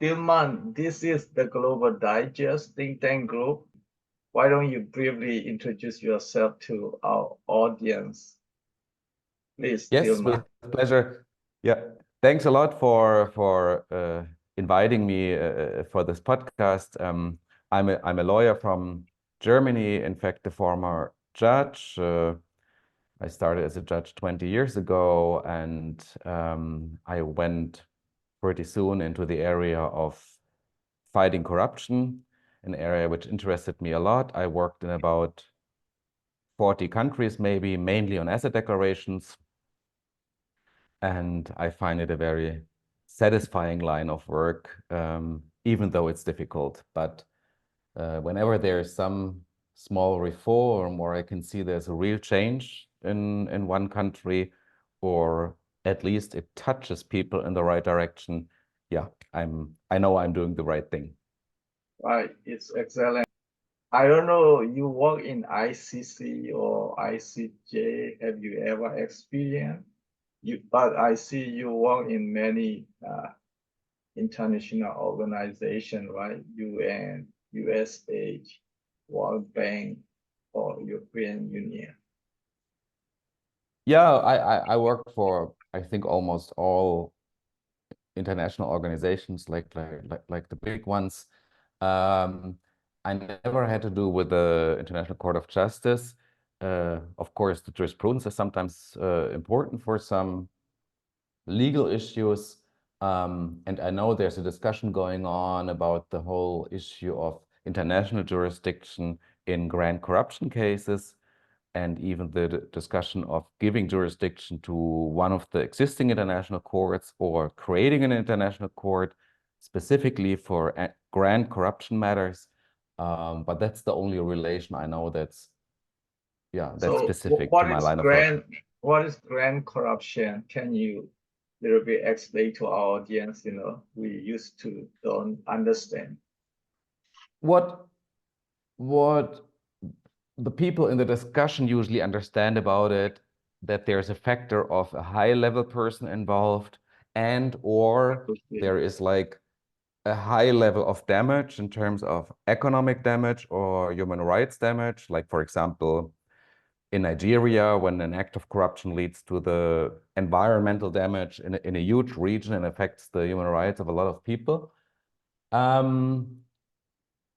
Dilman, this is the Global Digest think tank group. Why don't you briefly introduce yourself to our audience, please, Yes, Dilman? with pleasure. Yeah, thanks a lot for inviting me for this podcast. I'm a lawyer from Germany. In fact, the former judge. I started as a judge 20 years ago, and I went pretty soon into the area of fighting corruption, an area which interested me a lot. I worked in about 40 countries, maybe mainly on asset declarations. And I find it a very satisfying line of work, even though it's difficult. But whenever there's some small reform, or I can see there's a real change in one country, or at least it touches people in the right direction, yeah, I know I'm doing the right thing. Right, it's excellent. I don't know, you work in ICC or ICJ. Have you ever experienced? But I see you work in many international organizations, right? UN, USH, World Bank, or European Union. Yeah, I work for, I think, almost all international organizations, like the big ones. Um, I never had to do with the International Court of Justice. Of course, the jurisprudence is sometimes important for some legal issues. And I know there's a discussion going on about the whole issue of international jurisdiction in grand corruption cases, and even the discussion of giving jurisdiction to one of the existing international courts or creating an international court specifically for grand corruption matters. But that's the only relation I know that's So specific to my line of work. what is grand corruption? Can you little bit explain to our audience? We used to don't understand. What what the people in the discussion usually understand about it, that there's a factor of a high level person involved, and or Okay. there is like a high level of damage in terms of economic damage or human rights damage. Like, for example, in Nigeria, when an act of corruption leads to the environmental damage in a huge region and affects the human rights of a lot of people. Um,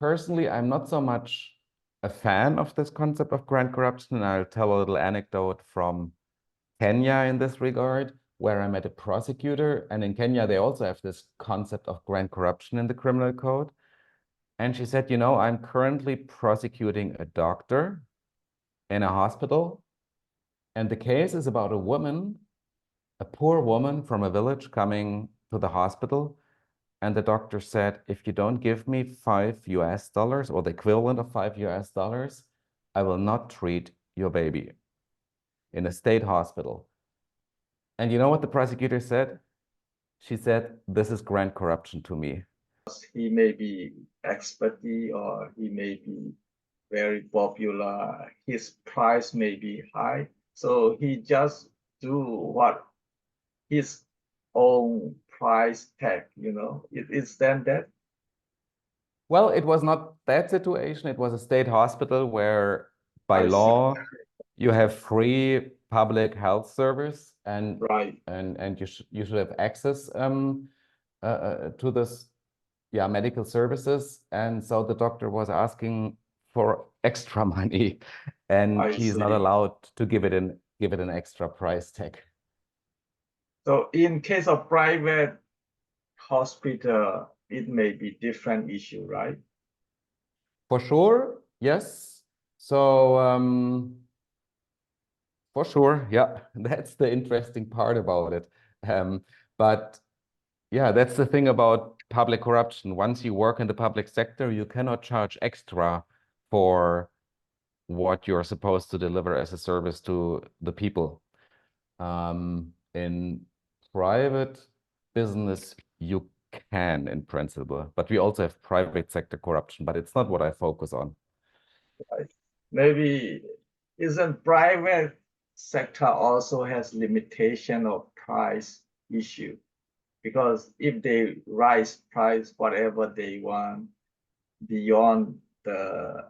Personally, I'm not so much a fan of this concept of grand corruption, and I'll tell a little anecdote from Kenya in this regard, where I met a prosecutor. And in Kenya, they also have this concept of grand corruption in the criminal code. And she said, I'm currently prosecuting a doctor in a hospital. And the case is about a woman, a poor woman from a village coming to the hospital. And the doctor said, if you don't give me $5 or the equivalent of $5, I will not treat your baby in a state hospital. And you know what the prosecutor said? She said, this is grand corruption to me. He may be expertise or he may be very popular. His price may be high. So he just do what his own price tag, It is then that. Well, it was not that situation. It was a state hospital where, by I see. law, you have free public health service, and Right. you should have access to this, yeah, medical services. And so the doctor was asking for extra money, and I he's not see. allowed to give it an extra price tag. So in case of private hospital, it may be different issue, right? For sure, yes. So for sure, yeah, that's the interesting part about it. But yeah, that's the thing about public corruption. Once you work in the public sector, you cannot charge extra for what you're supposed to deliver as a service to the people. In private business, you can in principle, but we also have private sector corruption, but it's not what I focus on. Right. Maybe isn't private sector also has limitation of price issue? because if they rise price whatever they want beyond the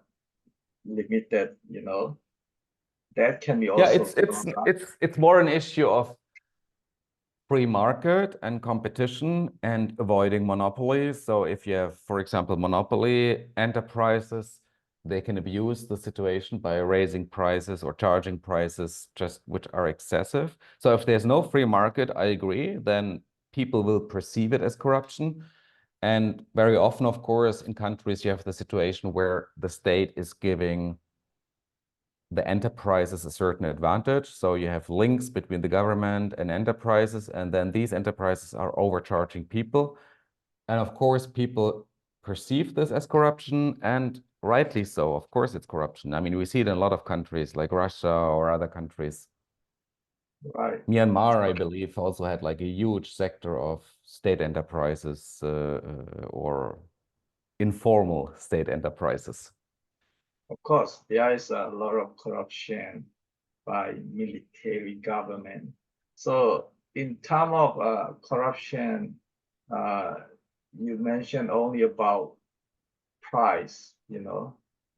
limited, that can be Yeah, also it's more an issue of free market and competition and avoiding monopolies. So if you have, for example, monopoly enterprises, they can abuse the situation by raising prices or charging prices just which are excessive. So if there's no free market, I agree, then people will perceive it as corruption. And very often, of course, in countries, you have the situation where the state is giving the enterprises a certain advantage. So you have links between the government and enterprises, and then these enterprises are overcharging people. And of course, people perceive this as corruption, and rightly so. Of course, it's corruption. I mean, we see it in a lot of countries like Russia or other countries. right. Myanmar, I believe, also had like a huge sector of state enterprises or informal state enterprises. Of course, there is a lot of corruption by military government. So in terms of corruption, uh, you mentioned only about price,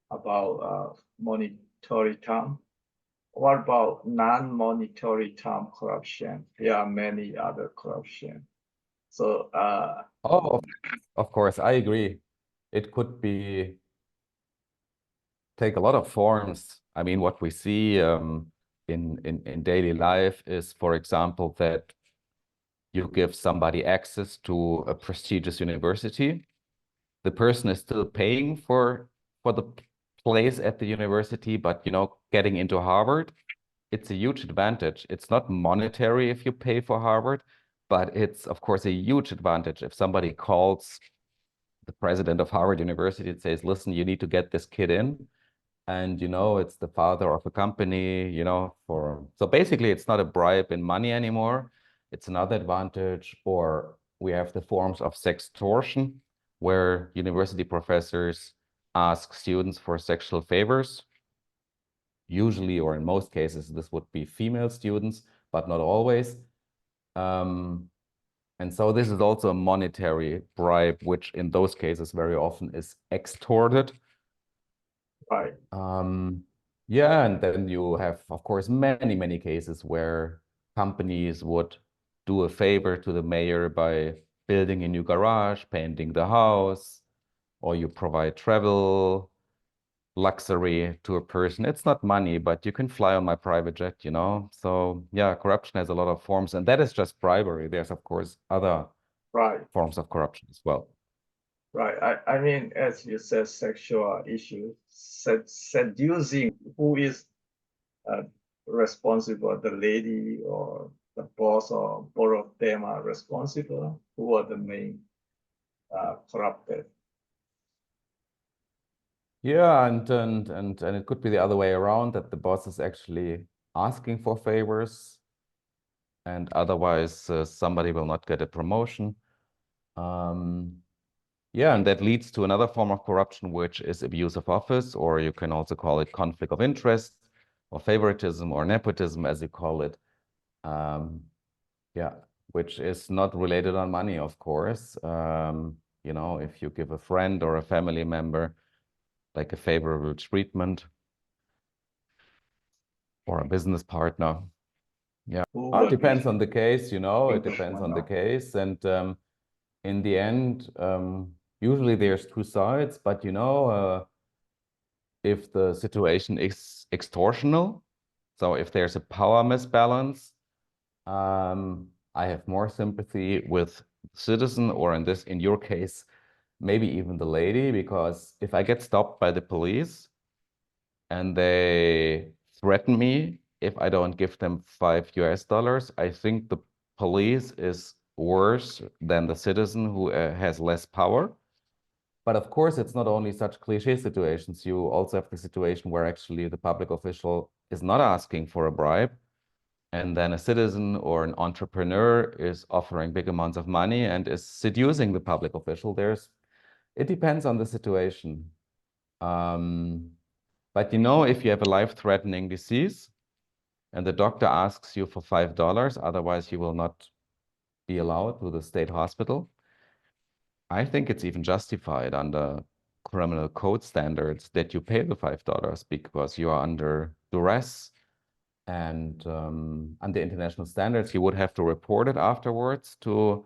about monetary term. What about non-monetary term corruption? There are many other corruption. So Oh, of course, I agree. It could be take a lot of forms. I mean, what we see in daily life is, for example, that you give somebody access to a prestigious university. The person is still paying for the place at the university, but getting into Harvard, it's a huge advantage. It's not monetary if you pay for Harvard, but it's of course a huge advantage if somebody calls the president of Harvard University and says, listen, you need to get this kid in. And it's the father of a company, so basically it's not a bribe in money anymore. It's another advantage. Or we have the forms of sextortion, where university professors ask students for sexual favors. Usually, or in most cases, this would be female students, but not always. And so this is also a monetary bribe, which in those cases very often is extorted. right, Yeah, and then you have, of course, many, many cases where companies would do a favor to the mayor by building a new garage, painting the house, or you provide travel luxury to a person. It's not money, but you can fly on my private jet. So yeah, corruption has a lot of forms, and that is just bribery. There's, of course, other right. forms of corruption as well. Right. I mean, as you said, sexual issues, seducing, who is responsible, the lady or the boss or both of them are responsible? Who are the main corrupted? Yeah, and it could be the other way around, that the boss is actually asking for favors, and otherwise somebody will not get a promotion. Yeah, and that leads to another form of corruption, which is abuse of office, or you can also call it conflict of interest, or favoritism, or nepotism, as you call it. Yeah, which is not related on money, of course. If you give a friend or a family member like a favorable treatment, or a business partner. Yeah, Who it will be depends on the case, it depends on the one? case. And in the end, usually there's two sides, but if the situation is extortional, so if there's a power misbalance, I have more sympathy with citizen, or in your case, maybe even the lady, because if I get stopped by the police and they threaten me if I don't give them $5, I think the police is worse than the citizen who has less power. But of course, it's not only such cliche situations. You also have the situation where actually the public official is not asking for a bribe, and then a citizen or an entrepreneur is offering big amounts of money and is seducing the public official. It depends on the situation. But if you have a life-threatening disease and the doctor asks you for $5, otherwise you will not be allowed to the state hospital. I think it's even justified under criminal code standards that you pay the $5 because you are under duress. And under international standards, you would have to report it afterwards to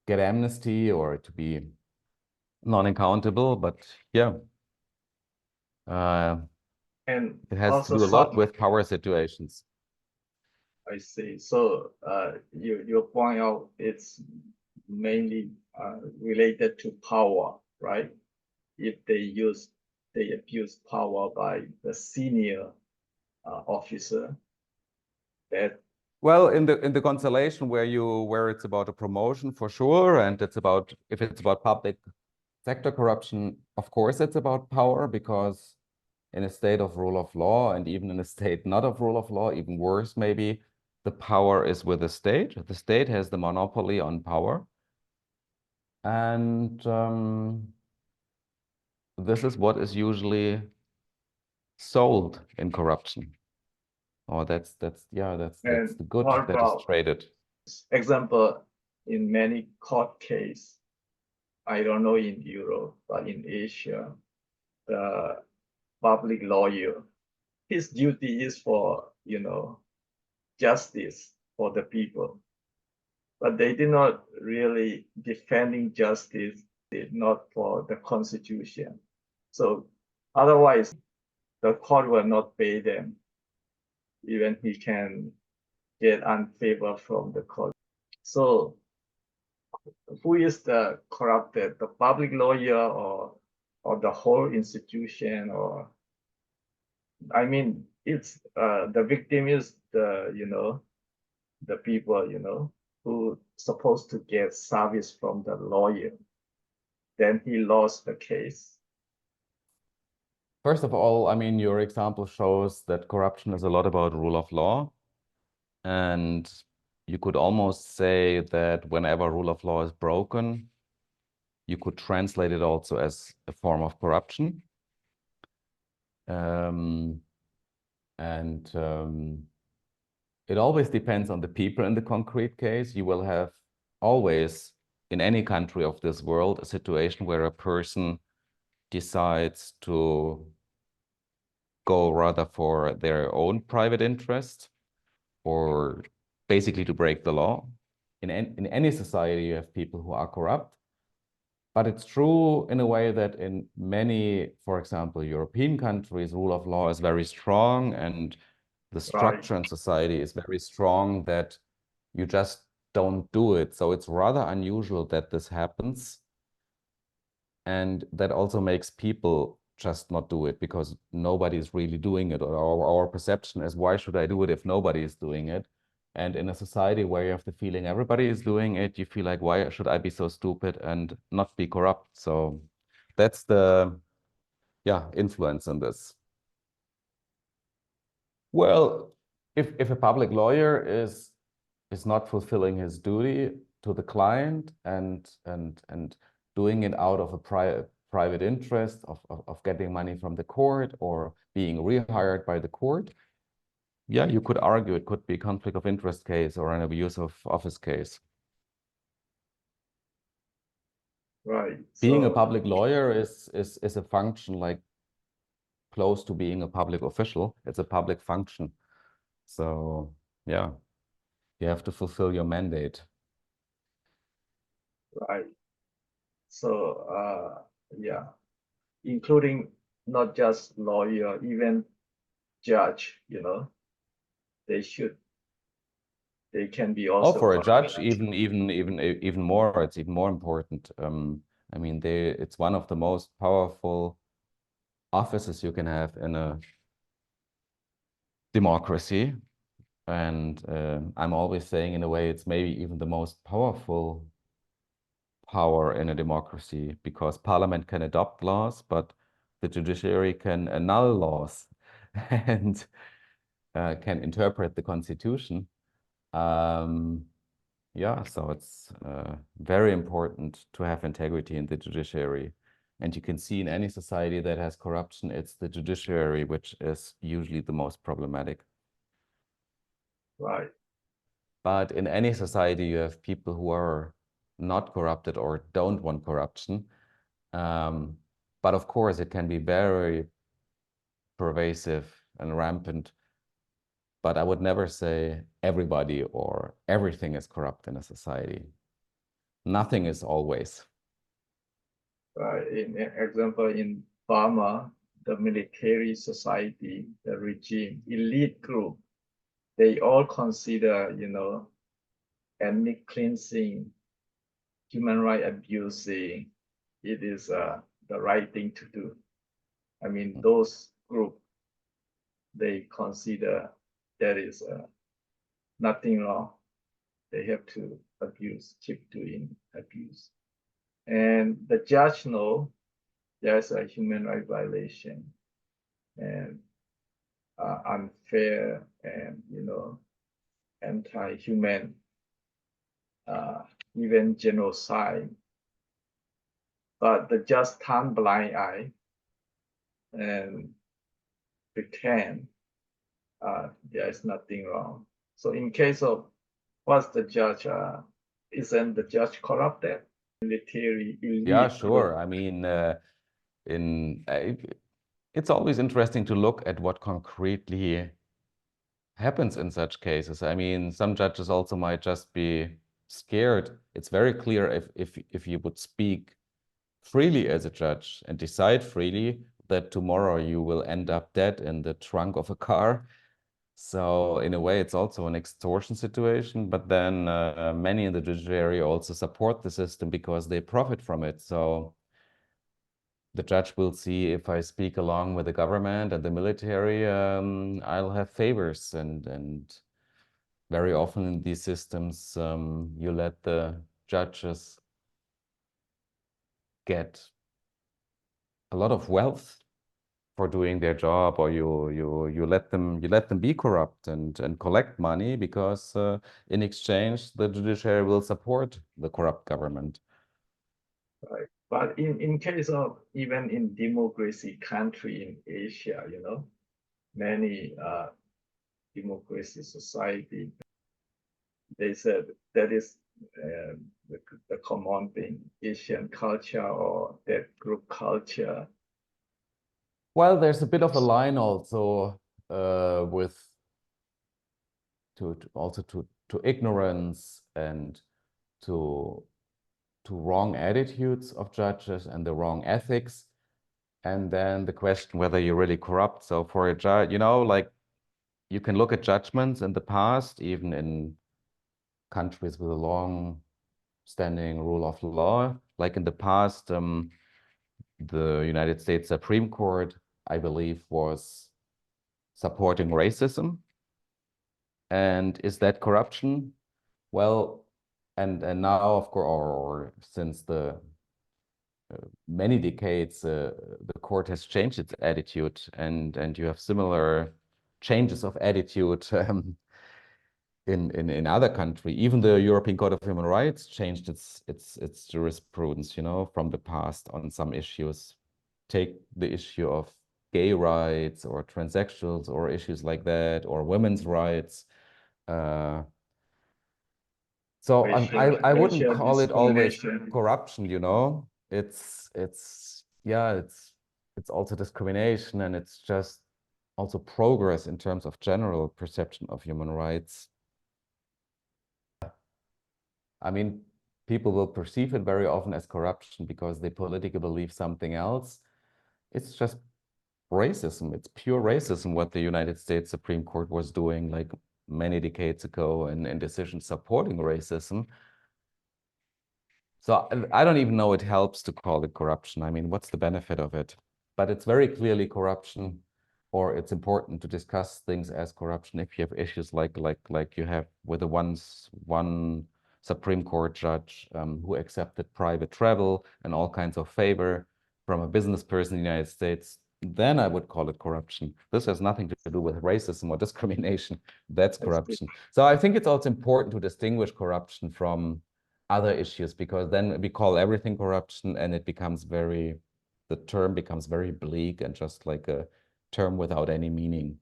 get amnesty or to be non-accountable. But yeah, And it has to also do a lot with power situations. I see. So you point out it's mainly related to power, right? If they abuse power by the senior officer, that Well, in the constellation where it's about a promotion for sure, and if it's about public sector corruption, of course it's about power, because in a state of rule of law, and even in a state not of rule of law, even worse maybe, the power is with the state. The state has the monopoly on power. And this is what is usually sold in corruption. Or that's the good what that is about traded. example in many court case, I don't know in Europe, but in Asia, the public lawyer, his duty is for, justice for the people. But they did not really defending justice, not for the Constitution. So otherwise, the court will not pay them. Even he can get unfavor from the court. So who is the corrupted, the public lawyer or the whole institution? Or I mean, it's the victim is the people who supposed to get service from the lawyer. Then he lost the case. First of all, I mean, your example shows that corruption is a lot about rule of law. And you could almost say that whenever rule of law is broken, you could translate it also as a form of corruption. It always depends on the people in the concrete case. You will have always, in any country of this world, a situation where a person decides to go rather for their own private interest or basically to break the law. In any society, you have people who are corrupt. But it's true in a way that in many, for example, European countries, rule of law is very strong, and the structure in society is very strong that you just don't do it. So it's rather unusual that this happens. And that also makes people just not do it because nobody is really doing it. Or our perception is, why should I do it if nobody is doing it? And in a society where you have the feeling everybody is doing it, you feel like, why should I be so stupid and not be corrupt? So that's the influence in this. Well, if a public lawyer is not fulfilling his duty to the client and doing it out of a private interest of getting money from the court or being rehired by the court, yeah, you could argue it could be a conflict of interest case or an abuse of office case. Right. Being a public lawyer is a function like close to being a public official. It's a public function. So yeah, you have to fulfill your mandate. Right. So yeah, including not just lawyer, even judge, they can be also. Oh, for a judge, even more, it's even more important. I mean, it's one of the most powerful offices you can have in a democracy. And I'm always saying, in a way, it's maybe even the most powerful power in a democracy, because parliament can adopt laws, but the judiciary can annul laws and can interpret the constitution. Yeah, so it's very important to have integrity in the judiciary. And you can see in any society that has corruption, it's the judiciary which is usually the most problematic. Right. But in any society, you have people who are not corrupted or don't want corruption. But of course, it can be very pervasive and rampant. But I would never say everybody or everything is corrupt in a society. Nothing is always. In example, in Burma, the military society, the regime, elite group, they all consider, ethnic cleansing, human right abusing, it is the right thing to do. I mean, those group, they consider there is nothing wrong. They have to keep doing abuse. And the judge know there's a human right violation and unfair and, anti-human, even genocide. But the judge turn blind eye and pretend there is nothing wrong. So in case of what's the judge, isn't the judge corrupted? Military elite. Yeah, sure. I mean, it's always interesting to look at what concretely happens in such cases. I mean, some judges also might just be scared. It's very clear if you would speak freely as a judge and decide freely that tomorrow you will end up dead in the trunk of a car. So in a way, it's also an extortion situation, but then many in the judiciary also support the system because they profit from it. So the judge will see if I speak along with the government and the military, I'll have favors. And very often in these systems, you let the judges get a lot of wealth for doing their job, or you let them be corrupt and collect money because in exchange the judiciary will support the corrupt government. Right. But in case of even in democracy country in Asia, many democracy society, they said that is the common thing, Asian culture or that group culture. Well, there's a bit of a line also with to ignorance and to wrong attitudes of judges and the wrong ethics, and then the question whether you're really corrupt. So for a judge, like you can look at judgments in the past, even in countries with a long standing rule of law. Like in the past, the United States Supreme Court, I believe, was supporting racism. And is that corruption? Well, and now, of course, or since the many decades, the court has changed its attitude, and you have similar changes of attitude in other countries. Even the European Court of Human Rights changed its jurisprudence, from the past on some issues. Take the issue of gay rights or transsexuals or issues like that, or women's rights. So I wouldn't call it always corruption, It's also discrimination, and it's just also progress in terms of general perception of human rights. I mean, people will perceive it very often as corruption because they politically believe something else. It's just racism. It's pure racism what the United States Supreme Court was doing like many decades ago in decisions supporting racism. So I don't even know it helps to call it corruption. I mean, what's the benefit of it? But it's very clearly corruption, or it's important to discuss things as corruption if you have issues like you have with the one Supreme Court judge who accepted private travel and all kinds of favor from a business person in the United States. Then I would call it corruption. This has nothing to do with racism or discrimination. That's corruption. So I think it's also important to distinguish corruption from other issues, because then we call everything corruption and it becomes the term becomes very bleak and just like a term without any meaning,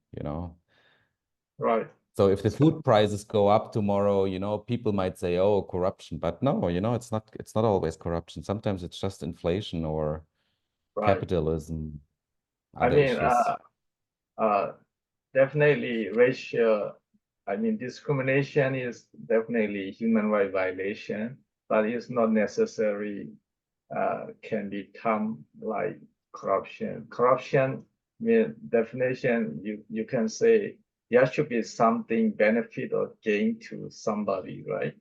Right. So if the food prices go up tomorrow, people might say, "Oh, corruption," but no, it's not always corruption. Sometimes it's just inflation or Right. capitalism, I other mean, issues. uh, definitely racial, I mean, discrimination is definitely human right violation, but it's not necessary can become like corruption. Corruption, mean definition, you can say there should be something benefit or gain to somebody, right?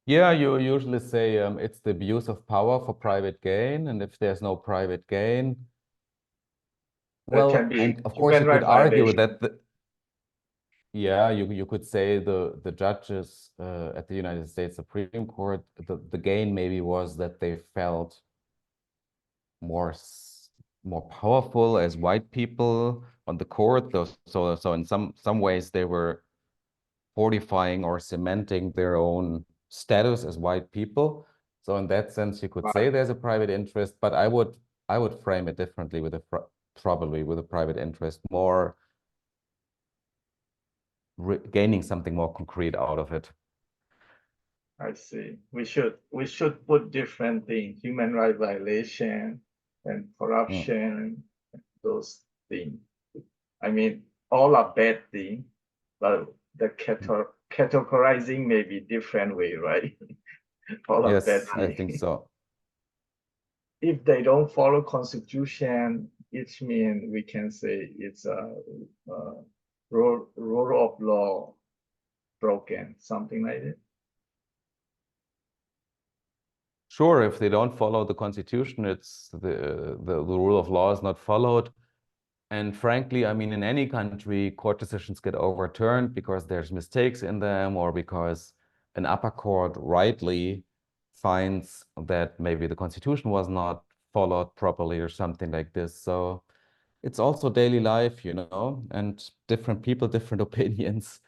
Yeah, you usually say it's the abuse of power for private gain, and if there's no private gain, That can well, be and of course human you could right argue violation. that yeah, you could say the judges at the United States Supreme Court, the gain maybe was that they felt more more powerful as white people on the court. So in some ways they were fortifying or cementing their own status as white people. So in that sense, you could say Right. there's a private interest, but I would frame it differently with probably with a private interest, more gaining something more concrete out of it. I see. We should put different things, human right violation and Mm. corruption, those things. I mean, all are bad things, but the categorizing may be different way, right? All are bad Yes, I think things. so. If they don't follow constitution, it means we can say it's a rule of law broken, something like that. Sure, if they don't follow the constitution, it's the rule of law is not followed. And frankly, I mean, in any country, court decisions get overturned because there's mistakes in them or because an upper court rightly finds that maybe the constitution was not followed properly or something like this. So it's also daily life, and different people, different opinions.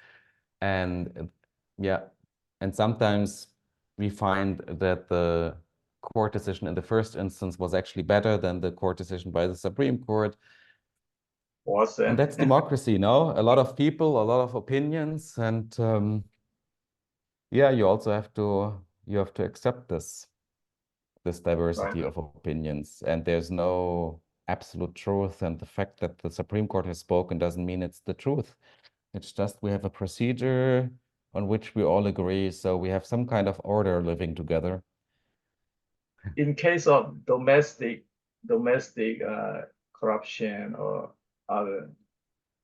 And yeah, and sometimes we find that the court decision in the first instance was actually better than the court decision by the Supreme Court. And Wasn't. that's democracy, no? A lot of people, a lot of opinions, and yeah, you have to accept this Right. diversity of opinions. And there's no absolute truth. And the fact that the Supreme Court has spoken doesn't mean it's the truth. It's just we have a procedure on which we all agree, so we have some kind of order living together. In case of domestic corruption or other,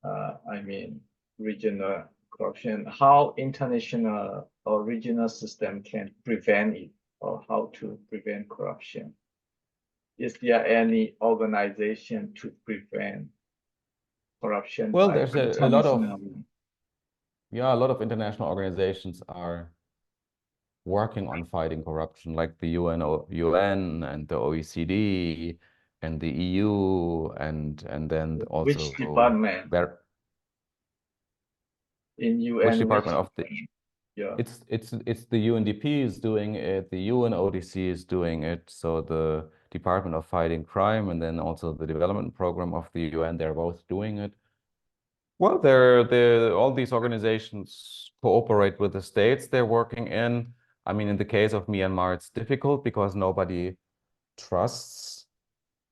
I mean, regional corruption, how international or regional system can prevent it or how to prevent corruption? Is there any organization to prevent corruption Well, like there's internationally? a lot of international organizations are working on fighting corruption, like the UN and the OECD and the EU, and then Which also department there, in which UN, which department of the department? Yeah, it's the UNDP is doing it, the UNODC is doing it, so the Department of Fighting Crime and then also the development program of the UN, they're both doing it. Well, all these organizations cooperate with the states they're working in. I mean, in the case of Myanmar, it's difficult because nobody trusts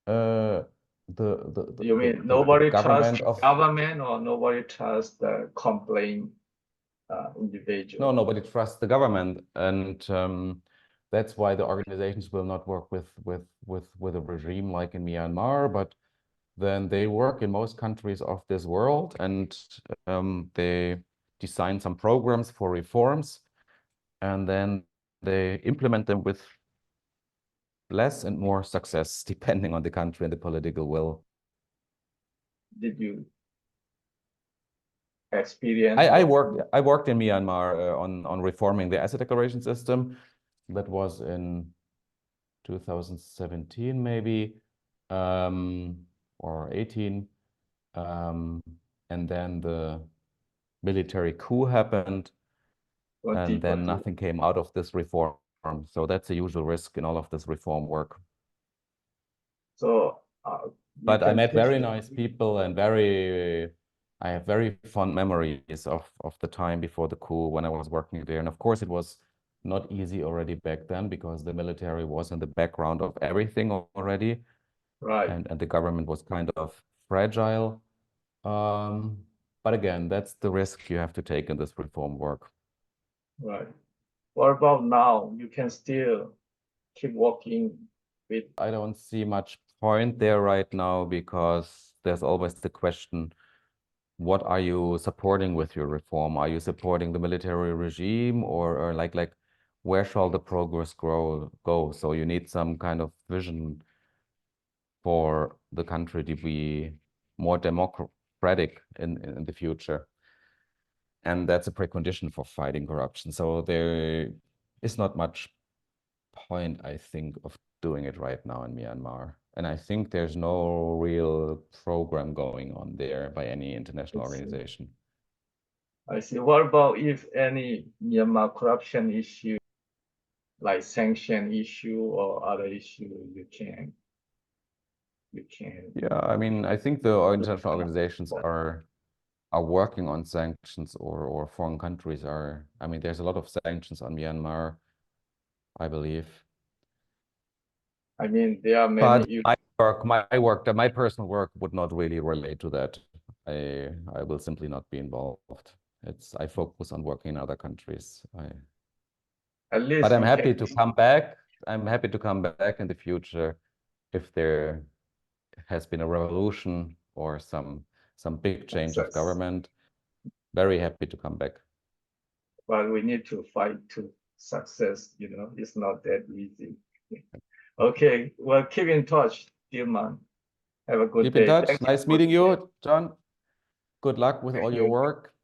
uh, you mean the nobody trusts government of government or nobody trusts the complaint no, individual? nobody trusts the government, and that's why the organizations will not work with a regime like in Myanmar, but then they work in most countries of this world, and they design some programs for reforms, and then they implement them with less and more success, depending on the country and the political will. Did you experience I, I or worked I worked in Myanmar on reforming the asset declaration system. That was in 2017 maybe, or 18. Um, and then the military coup happened, and then 2020? nothing came out of this reform. So that's a usual risk in all of this reform work. So you But I can met teach very me. nice people and I have very fond memories of the time before the coup when I was working there. And of course, it was not easy already back then because the military was in the background of everything already, Right, and the government was kind of fragile. But again, that's the risk you have to take in this reform work. right. What about now? You can still keep working with, I don't see much point there right now because there's always the question, what are you supporting with your reform? Are you supporting the military regime or like where shall the progress go? So you need some kind of vision for the country to be more democratic in the future. And that's a precondition for fighting corruption. So there is not much point, I think, of doing it right now in Myanmar. And I think there's no real program going on there by any international I see. organization. I see. What about if any Myanmar corruption issue, like sanction issue or other issue, you can Yeah, I mean, I think the international organizations are working on sanctions or foreign countries are, I mean, there's a lot of sanctions on Myanmar, I believe. I mean, there are But many. my personal work would not really relate to that. I will simply not be involved. I focus on working in other countries. At least But I'm you happy can. to come back. I'm happy to come back in the future if there has been a revolution or some big change of Success. government. Very happy to come back. But we need to fight to success. It's not that easy. Okay, well, keep in touch, dear man. Have a good Keep in day. touch. Thank you Nice for meeting today. you, John. Good luck with all your Thank you. work.